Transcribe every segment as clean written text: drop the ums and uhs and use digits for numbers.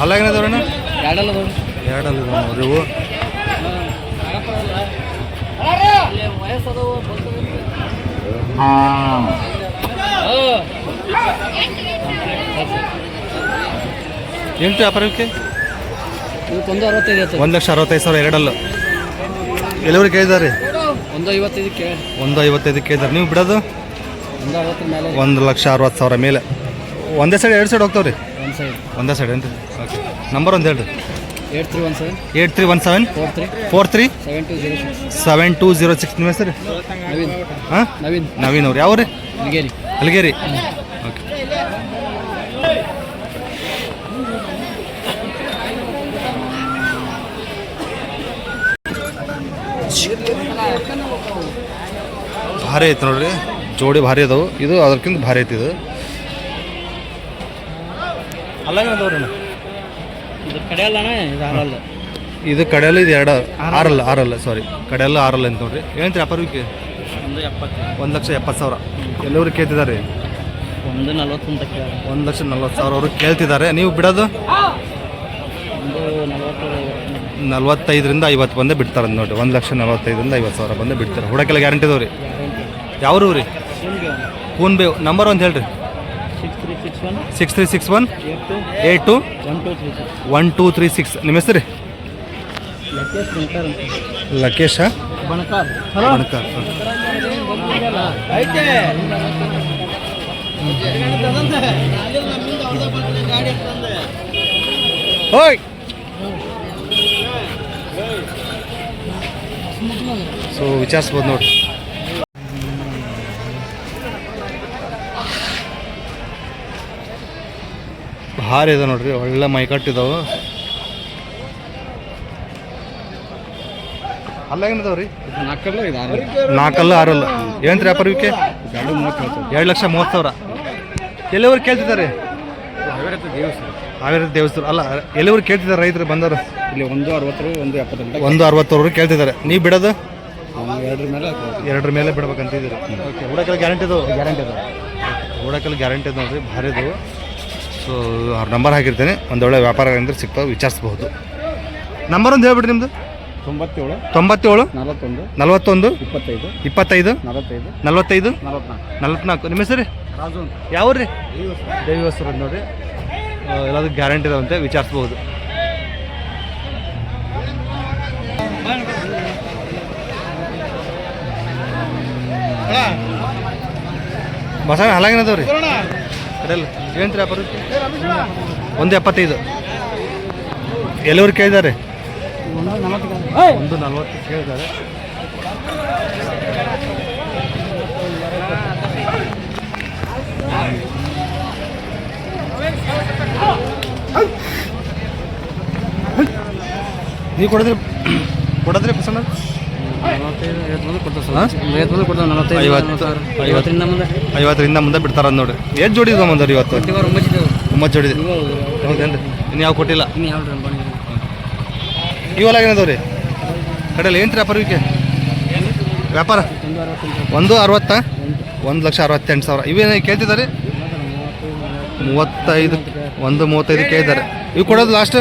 ಅಲ್ಲಾಗೇನದವ್ರಣ್ಣ ಎರಡಲ್ಲ ನೋಡ್ರಿ ಇವು ಎಂಟು ವ್ಯಾಪಾರಕ್ಕೆ 1,65,000 ಎರಡಲ್ಲ ಎಲ್ಲಿವರೆಗೆ ಕೇಳಿದಾರೆ 1,55 ಕೇಳಿದಾರೆ ನೀವು ಬಿಡೋದು 1,60,000 ಮೇಲೆ ಒಂದೇ ಸೈಡ್ ಎರಡು ಸೈಡ್ ಹೋಗ್ತಾವ್ರಿ ಒಂದೇ ಸೈಡ್ ಏನ್ರಿ ಓಕೆ ನಂಬರ್ ಒಂದು ಹೇಳ್ರಿ 8317 437206 ನಿಮ್ಮ ಹೆಸರು ಹಾಂ ನವೀನ್ ಅವ್ರು ಯಾವ ರೀ ಅಲ್ಗೇರಿ ಓಕೆ ಭಾರಿ ಐತೆ ನೋಡ್ರಿ ಜೋಡಿ ಭಾರಿ ಅದಾವು ಇದು ಅದಕ್ಕಿಂತ ಭಾರಿ ಐತಿ ಇದು ಇದು ಕಡೆಯಲ್ಲ ಇದು ಎರಡು ಆರಲ್ಲ ಸಾರಿ ಕಡೆಯಲ್ಲ ಆರಲ್ಲ ಅಂತ ನೋಡ್ರಿ ಏನಂತ ವ್ಯಾಪಾರಕ್ಕೆ 1,70,000 ಎಲ್ಲರೂ ಕೇಳ್ತಿದ್ದಾರೆ 1,40,000 ಅವರು ಕೇಳ್ತಿದ್ದಾರೆ ನೀವು ಬಿಡೋದು 45ರಿಂದ 50 ಬಂದೇ ಬಿಡ್ತಾರೆ ನೋಡಿರಿ 1,45,000ರಿಂದ 50,000 ಬಂದೇ ಬಿಡ್ತಾರೆ ಹುಡಕೆಲ್ಲ ಗ್ಯಾರಂಟಿ ಇದಾವೆ ರೀ ಯಾವ್ರು ರೀ ಫೋನ್ ಬೇ ನಂಬರ್ ಒಂದು ಹೇಳ್ರಿ 6361821236 ನಿಮ್ಮ ಹೆಸರು ರೀ ಲಕೇಶ ಬಣಕಾರ್ ಹೋಯ್ ಸೊ ವಿಚಾರಿಸ್ಬೋದು ನೋಡಿ ಭಾರಿ ಇದೆ ನೋಡ್ರಿ ಒಳ್ಳೆ ಮೈಕಟ್ಟಿದಾವೆ ಅಲ್ಲ ಏನಿದಾವ್ರಿ ನಾಲ್ಕಲ್ಲ ಆರಲ್ಲ ಏನಂತ್ರಿ ವ್ಯಾಪಾರಕ್ಕೆ 2,30,000 ಎಲ್ಲಿವರೆಗೆ ಕೇಳ್ತಿದ್ದಾರೆ ಹಾವೇರಿ ದೇವಸ್ಥಾನ ಅಲ್ಲ ಎಲ್ಲಿವರೆಗೆ ಕೇಳ್ತಿದ್ದಾರೆ ರೈತರು ಬಂದವರು ಇಲ್ಲಿ 1,60 1,60 ಕೇಳ್ತಿದ್ದಾರೆ ನೀವು ಬಿಡೋದು ಎರಡರ ಮೇಲೆ ಬಿಡ್ಬೇಕಂತಿದ್ದೀರಿ ಓಕೆ ಹುಡಕಲ್ಲಿ ಗ್ಯಾರಂಟಿ ಗ್ಯಾರಂಟಿ ನೋಡ್ರಿ ಭಾರಿದು ಸೊ ಅವ್ರ ನಂಬರ್ ಹಾಕಿರ್ತೇನೆ ಒಂದು ಒಳ್ಳೆ ವ್ಯಾಪಾರ ಅಂದ್ರೆ ಸಿಗ್ತಾವೆ ವಿಚಾರಿಸ್ಬಹುದು ನಂಬರ್ ಒಂದು ಹೇಳ್ಬಿಡ್ರಿ ನಿಮ್ಮದು 97 41 25 45 44 ನಿಮ್ಮ ಹೆಸರು ಯಾವ ರೀ ದೇವಿವಸ್ತ್ರ ನೋಡಿರಿ ಎಲ್ಲದಕ್ಕೆ ಗ್ಯಾರಂಟಿ ಇದಾವಂತೆ ವಿಚಾರಿಸ್ಬೋದು ಬಸ ಹಲಾಗಿನದವ್ರಿ ಕಡೆಯಲ್ಲ ಏನಂತ ವ್ಯಾಪಾರ 1,75 ಎಲ್ಲವ್ರು ಕೇಳಿದ್ದಾರೆ 1,40 ಕೇಳಿದ್ದಾರೆ ನೀವು ಕೊಡೋದ್ರಿ ಪಸಂದ 50ರಿಂದ ಮುಂದೆ ಬಿಡ್ತಾರ ನೋಡಿ ಎಷ್ಟು ಜೋಡಿ ಬಂದವ್ರಿ ಇವತ್ತು 9 ಜೋಡಿ ಹೌದೇನ್ರಿ ಇನ್ನು ಯಾವ ಕೊಟ್ಟಿಲ್ಲ ಇವೆಲ್ಲ ಏನದವ್ರಿ ಕಡೆಯಲ್ಲಿ ಏನು ರೀ ವ್ಯಾಪಾರ 1,60 1,68,000 ಇವೇನು ಕೇಳ್ತಿದ್ದಾರೆ 1,35 ಕೇಳಿದ್ದಾರೆ ಇವು ಕೊಡೋದು ಲಾಸ್ಟ್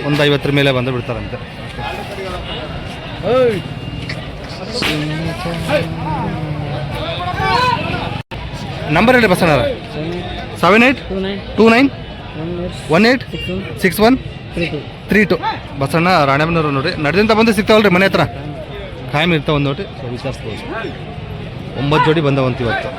1,50 ಮೇಲೆ ಬಂದು ಬಿಡ್ತಾರಂತೆ ನಂಬರ್ ಹೇಳಿ ಬಸಣ್ಣ 7829186132 ಬಸಣ್ಣ ರಾಣೆಬೆನ್ನೂರು ನೋಡಿರಿ ನಡೆದಿಂದ ಬಂದು ಸಿಗ್ತಾವಲ್ರಿ ಮನೆ ಹತ್ರ ಖಾಯಂ ಇರ್ತಾವ ಒಂದು ನೋಡಿ ವಿಚಾರಿಸ್ಬೋದು 9 ಜೋಡಿ ಬಂದವಂತ ಇವತ್ತು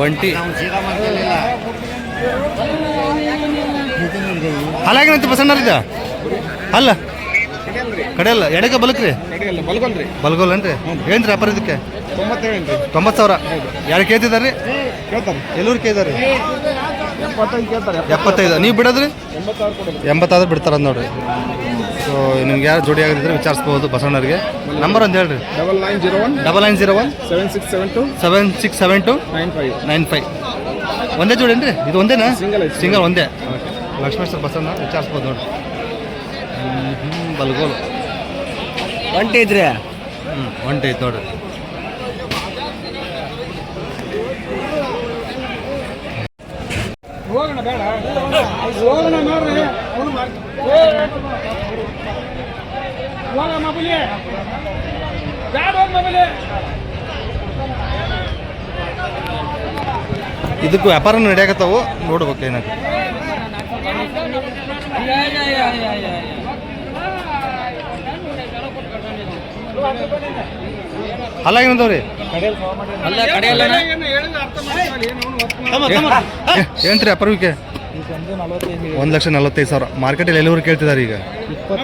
ಒಂಟಿ ಹಾಲಾಗಿನಂತ ಬಸಣ್ಣರಿದ ಅಲ್ಲ ಕಡೆಯಲ್ಲ ಎಡಗ ಬಲಕ್ರಿ ಬಲ್ಗೋಲ್ನ್ರಿ ಏನ್ರಿ ವ್ಯಾಪಾರ ಇದಕ್ಕೆ 90,000 ಯಾರು ಕೇಳ್ತಿದಾರ್ರಿ ಎಲ್ಲೂರು ಕೇಳಿದಾರೆ 75 ನೀವು ಬಿಡೋದ್ರಿ 80,000 ಬಿಡ್ತಾರ ನೋಡ್ರಿ ಸೊ ನಿಮ್ಗೆ ಯಾರು ಜೋಡಿ ಆಗಿದ್ರೆ ವಿಚಾರಿಸ್ಬೋದು ಬಸವಣ್ಣರಿಗೆ. ನಂಬರ್ ಒಂದು ಹೇಳ್ರಿ. 9901 9901 7672 7672 95. ಒಂದೇ ಜೋಡಿ ಏನ್ರಿ ಇದು? ಒಂದೇನಾ? ಸಿಂಗಲ್ ಒಂದೇ. ಲಕ್ಷ್ಮೇಶ್ವರ ಬಸವಣ್ಣ ವಿಚಾರಿಸ್ಬೋದು ನೋಡಿ. ಬಲ್ಗೋಲು ಒಂಟಿ ಐತ್ರಿ. ಒಂಟಿ ಐತೆ ನೋಡ್ರಿ. ಇದಕ್ಕೂ ವ್ಯಾಪಾರ ನಡೆಯಕತ್ತಾವು, ನೋಡ್ಬೇಕು ಏನಾಗುತ್ತೆ. ಅಲ್ಲಾಗೇನದವ್ರಿ ಏನ್ರಿ ವ್ಯಾಪಾರಕ್ಕೆ? 1,45,000. ಮಾರ್ಕೆಟಲ್ಲಿ ಎಲ್ಲಿವರೆಗೆ ಕೇಳ್ತಿದ್ದಾರೆ ಈಗ?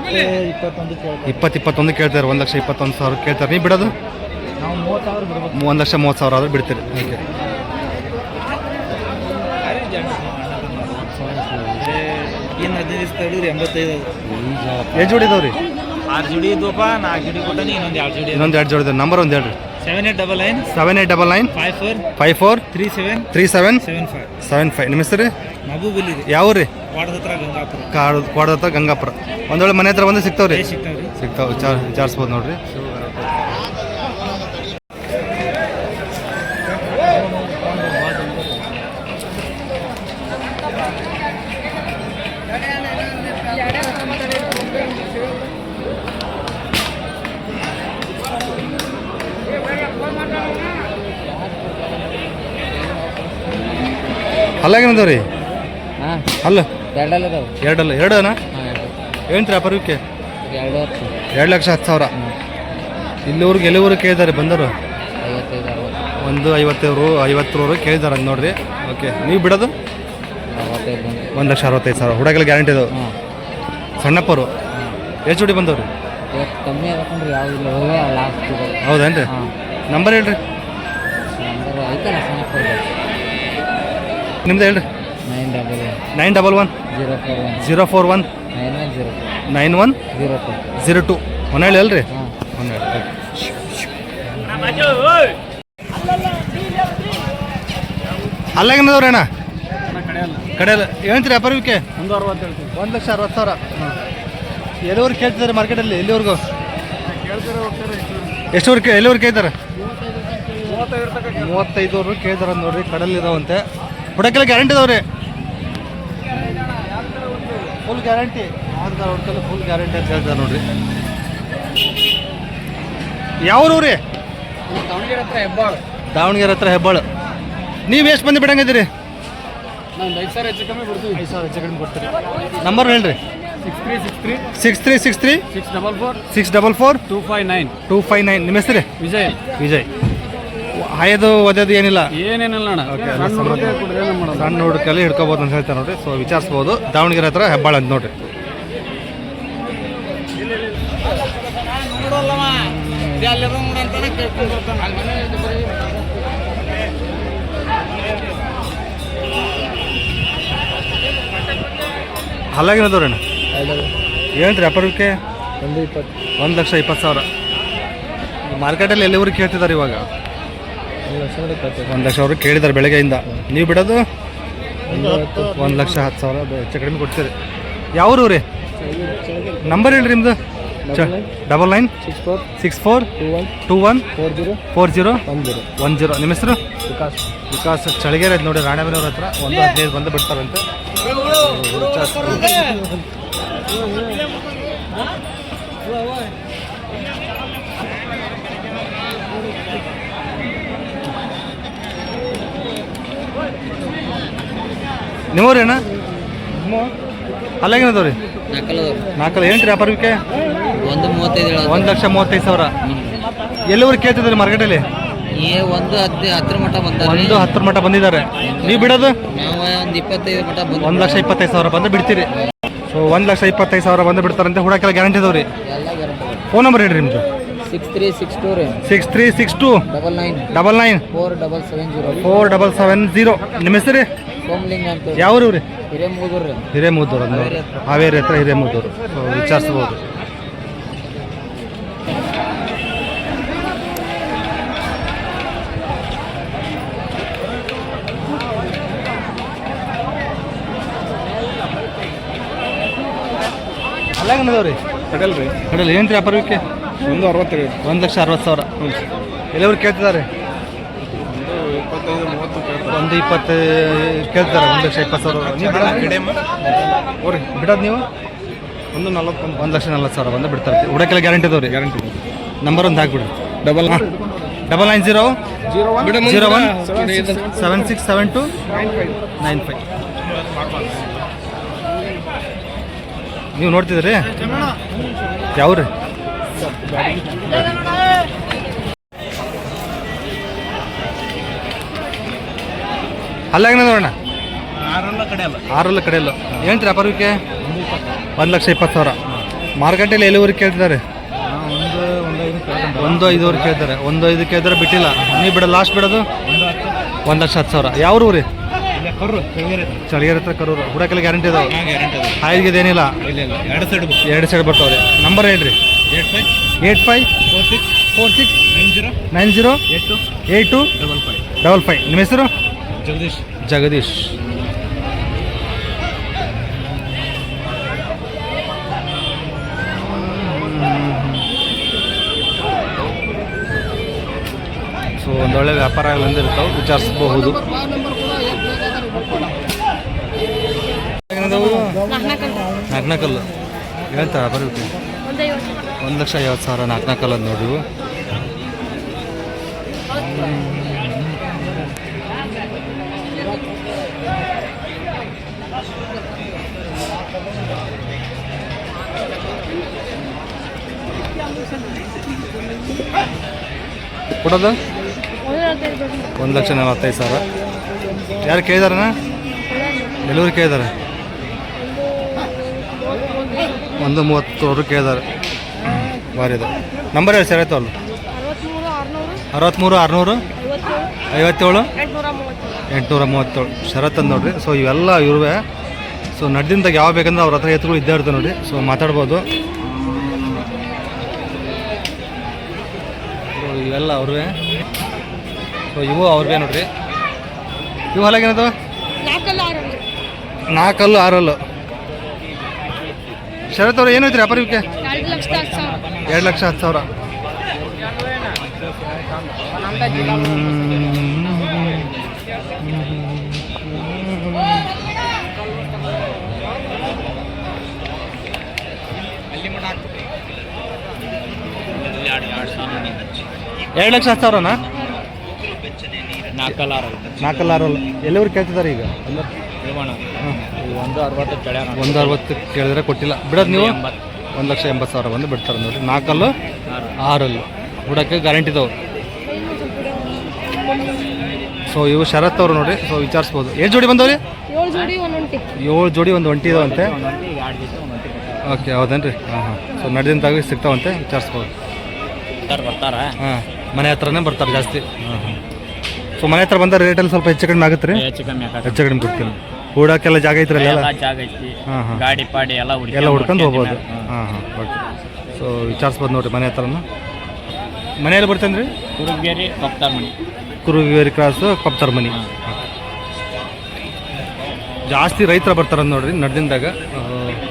20-21 ಕೇಳ್ತಾರೆ. 1,21,000 ಕೇಳ್ತಾರೆ. ನೀವು ಬಿಡೋದು 1,30,000 ಆದ್ರೆ ಬಿಡ್ತೀರಿ. ಓಕೆ. ಎಷ್ಟು ಜೋಡಿ ಇದಾವ್ರಿ? 6 ಜೋಡಿ ಇದ್ವಪ್ಪ. 4 ಜೋಡಿ ಕೊಟ್ಟಾನಿ, ಇನ್ನೊಂದು 2 ಜೋಡಿ ಇದಾವೆ. ನಂಬರ್ ಒಂದು ಹೇಳ್ರಿ. 7899 7899 54 37 37 75. 75. ನಿಮ್ಮ ಹೆಸರು? ಮಹಬೂಬ್ ಇಲ್ಲಿ ಯಾವ ರೀ? ವಾಡದ ಗಂಗಾಪುರ. ಕ್ವಾಡದ ಹತ್ರ ಗಂಗಾಪುರ. ಒಂದು ವೇಳೆ ಮನೆ ಹತ್ರ ಬಂದು ಸಿಗ್ತಾವ್ರಿ? ಸಿಗ್ತಾವ್ರಿ. ಸಿಗ್ತಾವೆ. ವಿಚಾರಿಸ್ಬೋದು ನೋಡ್ರಿ. ಅಲ್ಲಾಗೇನದವ್ರಿ? ಅಲ್ಲ ಎರಡನ ಏನಂತ್ರಿ ವ್ಯಾಪಾರಕ್ಕೆ? 2,10,000. ಇಲ್ಲಿವ್ರಿಗೆ ಎಲ್ಲಿವರೆಗೆ ಕೇಳಿದ್ದಾರೆ ಬಂದರು? 50 ಕೇಳಿದ್ದಾರೆ ಅಂತ ನೋಡ್ರಿ. ಓಕೆ. ನೀವು ಬಿಡೋದು 1,65,000. ಹುಡುಗಲ್ಲಿ ಗ್ಯಾರಂಟಿ ಇದಾವೆ. ಸಣ್ಣಪ್ಪರು ಎಷ್ಟು ಜೋಡಿ ಬಂದವ್ರಿ? ಕಮ್ಮಿ ಅದಕ್ಕಂದ್ರೆ ಯಾವ್ದಿಲ್ಲ. ಹೌದೇನ್ರಿ? ನಂಬರ್ ಹೇಳ್ರಿ. ನಿಮ್ದು ಹೇಳ್ರಿ. 911 041 9102. ಒಂದು ಹೇಳಿ ಅಲ್ರಿ? ಒಂದು ಹೇಳಿ. ಅಲ್ಲಾಗೇನದವ್ರಿ ಅಣ್ಣ? ಕಡೆಯಲ್ಲ ಏನಂತೀರಿ ವ್ಯಾಪಾರಕ್ಕೆ? 1,60,000. ಎಲ್ಲಿವರೆಗೆ ಕೇಳ್ತಿದ್ದಾರೆ ಮಾರ್ಕೆಟಲ್ಲಿ? ಎಲ್ಲಿವರೆಗೂ ಎಷ್ಟುವರೆಗೆ ಎಲ್ಲಿವರೆಗೆ ಕೇಳ್ತಾರೆ? 35 ಕೇಳ್ತಾರೆ ನೋಡ್ರಿ. ಕಡಲಿದಾವಂತೆ. ಹುಡಕೆಲ್ಲ ಗ್ಯಾರಂಟಿ ಇದಾವ್ರಿ? Full guarantee. ಹುಡ್ಕೆಲ್ಲ ಫುಲ್ ಗ್ಯಾರಂಟಿ ಅಂತ ಹೇಳ್ತಾರೆ ನೋಡ್ರಿ. ಯಾವ ರೀ? ದಾವಣಗೆರೆ ಹತ್ರ ಹೆಬ್ಬಾಳು. ನೀವು ಎಷ್ಟು ಮಂದಿ ಬಿಡಂಗಿದ್ದೀರಿ? 5,000 ಹೆಚ್ಚು ಕಮ್ಮಿ ಬಿಡ್ತೀವಿ. 5,000 ಹೆಚ್ಚು ಕಡಿಮೆ ಕೊಡ್ತೀರಿ. ನಂಬರ್ ಹೇಳ್ರಿ. 6363 644 259. ನಿಮ್ಮ ಹೆಸರು? ವಿಜಯ್. ಹಾಯದು ಓದೋದು ಏನಿಲ್ಲ? ಏನೇನಿಲ್ಲ ಅಣ್ಣ. ಸಣ್ಣ ಹುಡುಕಲ್ಲಿ ಹಿಡ್ಕೋಬೋದು ಅಂತ ಹೇಳ್ತಾರೆ ನೋಡ್ರಿ. ಸೊ ವಿಚಾರಿಸ್ಬೋದು. ದಾವಣಗೆರೆ ಹತ್ರ ಹೆಬ್ಬಾಳ ಅಂತ ನೋಡ್ರಿ. ಅಲ್ಲಾಗೇನದವ್ರಿ ಅಣ್ಣ? ಏನಂತ್ರಿ ವ್ಯಾಪಾರಕ್ಕೆ? 1,20,000. ಮಾರ್ಕೆಟಲ್ಲಿ ಎಲ್ಲಿವರೆಗೆ ಕೇಳ್ತಿದ್ದಾರೆ ಇವಾಗ? 1,00,000 ಕೇಳಿದ್ದಾರೆ ಬೆಳಗ್ಗೆಯಿಂದ. ನೀವು ಬಿಡೋದು 1,10,000 ಹೆಚ್ಚು ಕಡಿಮೆ ಕೊಡ್ತೀರಿ. ಯಾವ್ರು ರೀ? ನಂಬರ್ ಹೇಳ್ರಿ ನಿಮ್ದು. 99 64 21 40 10. ನಿಮ್ಮ ಹೆಸರು? ವಿಕಾಸ್. ಚಳಿಗೆರೆ ಐತೆ ನೋಡಿ, ರಾಣೆಬೆನ್ನೂರ ಹತ್ರ. 1,15 ಬಂದು ಬಿಡ್ತಾರಂತೆ. ನಿಮ್ಮವ್ರೇನ? ಅಲ್ಲಾಗೇನದವ್ರಿ? 4 ಏನ್ರಿ ವ್ಯಾಪಾರಕ್ಕೆ? 1,35,000. ಎಲ್ಲಿವರೆಗೆ ಕೇಳ್ತಿದ್ದಾರೆ ಮಾರ್ಕೆಟಲ್ಲಿ? 1,10,000 ಮಟ್ಟ ಬಂದಿದ್ದಾರೆ. ನೀವು ಬಿಡೋದು 1,25,000 ಬಂದು ಬಿಡ್ತೀರಿ. ಸೊ 1,25,000 ಬಂದು ಬಿಡ್ತಾರಂತೆ. ಹುಡಕೆಲ್ಲ ಗ್ಯಾರಂಟಿ ಇದಾವ್ರಿ. ಫೋನ್ ನಂಬರ್ ಹೇಳ್ರಿ ನಿಮ್ದು. 6362 99 4770. ನಿಮ್ಮ ಹೆಸರು? ಯಾವ ಊರು? ಹಿರೇಮೂದೂರು. ಹಾವೇರಿ ಹತ್ರ ಹಿರೇಮೂದೂರು. ವಿಚಾರಿಸ್ಬೋದು. ಹಳೆಂಗನ ಅದಾವ ರೀ ಕಡಲ್ ರೀ ಕಡಲ್ ಏನು ರೀ ವ್ಯಾಪಾರಕ್ಕೆ 160 ರೀ 1,60,000 ಎಲ್ಲವ್ರು ಕೇಳ್ತಿದ್ದಾರೆ 1,20 ಕೇಳ್ತಾರೆ 1,20,000 ನೀವು ಬಿಡೋದು ನೀವು 1,40,000 ಬಂದು ಬಿಡ್ತಾರೆ ಹುಡಕ್ಕೆಲ್ಲ ಗ್ಯಾರಂಟಿ ಅದಾವ ರೀ ಗ್ಯಾರಂಟಿ ನಂಬರ್ ಒಂದು ಹಾಕ್ಬಿಡ್ರಿ ಡಬಲ್ 9901767295 ನೀವು ನೋಡ್ತಿದ್ರಿ ಯಾವ್ರಿ ಅಲ್ಲಾಗ ನೋಡೋಣ 6 ಕಡೆಯಲ್ಲ ಏನು ರೀ ವ್ಯಾಪಾರಕ್ಕೆ 1,20,000 ಮಾರ್ಕೆಟಲ್ಲಿ ಎಲ್ಲಿವರೆಗೆ ಕೇಳ್ತಿದ್ದಾರೆ 1,05,000 ಕೇಳ್ತಾರೆ 1,05 ಕೇಳಿದ್ರೆ ಬಿಟ್ಟಿಲ್ಲ ನೀವು ಬಿಡೋದು ಲಾಸ್ಟ್ ಬಿಡೋದು 1,10,000 ಯಾವ ಊರು ರೀ ಚಳಿಗೆರೆ ಹತ್ರ ಕರೂರು ಹುಡಕೆಲ್ಲ ಗ್ಯಾರಂಟಿ ಅದಾವೆ ಹಾಯಿಗೆ ಏನಿಲ್ಲ 2 ಸೈಡ್ ಬರ್ತಾವ್ರಿ ನಂಬರ್ ಹೇಳ್ರಿ 8546908255 ನಿಮ್ಮ ಹೆಸರು ಜಗದೀಶ್ ಸೊ ಒಂದೊಳ್ಳೆ ವ್ಯಾಪಾರ ಬಂದಿರ್ತಾವೆ ವಿಚಾರಿಸಬಹುದು ನಾಲ್ಕನಾಕಲ್ಲು ಹೇಳ್ತಾರೆ ಬರುತ್ತೆ 1,50,000 ನಾಲ್ಕನಾಕಲ್ಲು ಅಂತ ನೋಡಿ ಕೊಡೋದು 1,45,000 ಯಾರು ಕೇಳಿದಾರಣ್ಣ ಎಲ್ಲರೂ ಕೇಳಿದಾರೆ 1,30,000 ಕೇಳಿದಾರೆ ಭಾರಿ ಇದೆ ನಂಬರ್ ಹೇಳಿ ಸರ್ ಆಯ್ತು ಅಲ್ಲ 63 600 57 837 ಶರತ್ ಅಂತ ನೋಡ್ರಿ ಸೊ ಇವೆಲ್ಲ ಇರುವೆ ಸೊ ನಡ್ದಿಂದಾಗ ಯಾವ ಬೇಕಂದ್ರೆ ಅವ್ರ ಹತ್ರ ಎತ್ತುಗಳು ಇದ್ದೇ ಇರ್ತವೆ ನೋಡಿ ಸೊ ಮಾತಾಡ್ಬೋದು ಇವೆಲ್ಲ ಅವ್ರವೇ ಸೊ ಇವು ಅವ್ರವೇ ನೋಡ್ರಿ ಇವು ಹೊಲಗೇನದು 4 6 ಶರತ್ ಅವ್ರು ಏನೈತ್ರಿ ವ್ಯಾಪಾರ ಇವಕ್ಕೆ 2,10,000 2,10,000 4,6 ಎಲ್ಲವ್ರು ಕೇಳ್ತಿದ್ದಾರೆ ಈಗ 1,60 ಕೇಳಿದ್ರೆ ಕೊಟ್ಟಿಲ್ಲ ಬಿಡೋದು ನೀವು 1,80,000 ಬಂದು ಬಿಡ್ತಾರೆ ನೋಡಿ 4 6 ಬಿಡೋಕ್ಕೆ ಗ್ಯಾರಂಟಿ ಇದಾವೆ ಸೊ ಇವು ಶರತ್ ಅವರು ನೋಡಿ ಸೊ ವಿಚಾರಿಸ್ಬೋದು ಎಷ್ಟು ಜೋಡಿ ಬಂದವ್ರಿ 7 ಜೋಡಿ ಒಂದು ಒಂಟಿ ಇದಾವಂತೆ ಓಕೆ ಹೌದೇನ್ರಿ ಹಾಂ ಸೊ ನಡೆದಿಂದಾಗಿ ಸಿಗ್ತಾವಂತೆ ವಿಚಾರಿಸ್ಬೋದು ಹಾಂ ಮನೆ ಹತ್ರನೇ ಬರ್ತಾರೆ ಜಾಸ್ತಿ ಸೊ ಮನೆ ಹತ್ರ ಬಂದ ರೇಟಲ್ಲಿ ಸ್ವಲ್ಪ ಹೆಚ್ಚು ಕಡಿಮೆ ಆಗುತ್ತೆ ರೀ ಹೆಚ್ಚು ಕಡಿಮೆ ಕೊಡ್ತೀನಿ ಹೂಡಕ್ಕೆಲ್ಲ ಜಾಗ ಐತ್ರಿ ಎಲ್ಲ ಹಾಂ ಹಾಂ ಗಾಡಿ ಪಾಡಿ ಎಲ್ಲ ಹುಡ್ಕೊಂಡು ಹೋಗ್ಬೋದು ಹಾಂ ಓಕೆ ಸೊ ವಿಚಾರಿಸ್ಬೋದು ನೋಡಿರಿ ಮನೆ ಹತ್ರನೂ ಮನೆಯಲ್ಲಿ ಬರ್ತೇನೆ ರೀ ಕುರುಗೇರಿ ಕ್ರಾಸು ಕೊಪ್ತಾರ ಮನೆ ಜಾಸ್ತಿ ರೈತರ ಬರ್ತಾರೆ ನೋಡ್ರಿ ನಡ್ದಿಂದಾಗ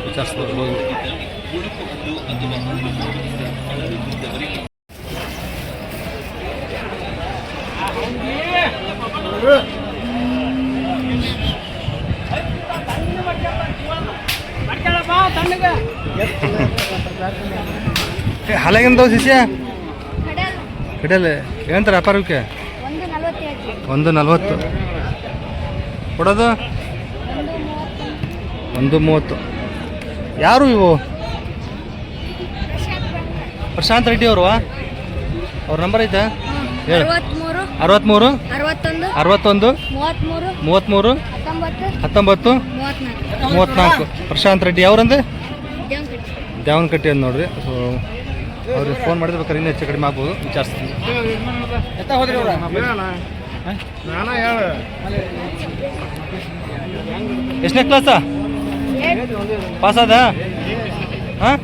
ವಿಚಾರಿಸ್ಬೋದು ಹಾಲಾಗಿಂದವು ಶಿಷ್ಯ ಕಡೆಯಲ್ಲ ಏನಂತಾರೆ ವ್ಯಾಪಾರಕ್ಕೆ 1,40 ಕೊಡೋದು 1,30 ಯಾರು ಇವು ಪ್ರಶಾಂತ್ ರೆಡ್ಡಿ ಅವರು ಅವ್ರ ನಂಬರ್ ಐತೆ ಹೇಳಿ 63 61 33 19 34 ಪ್ರಶಾಂತ್ ರೆಡ್ಡಿ ಅವ್ರಂದ್ರೆ ದ್ಯಾವನಕಟ್ಟಿ ಅಂತ ನೋಡ್ರಿ ಸೊ ಅವ್ರಿಗೆ ಫೋನ್ ಮಾಡಿದ್ರೆ ಬೇಕಾದ್ರೆ ಇನ್ನೂ ಹೆಚ್ಚು ಕಡಿಮೆ ಆಗ್ಬೋದು ವಿಚಾರಿಸ್ತೀನಿ ಎಷ್ಟನೇ ಕ್ಲಾಸ ಪಾಸ್ ಅದ ಹಾಂ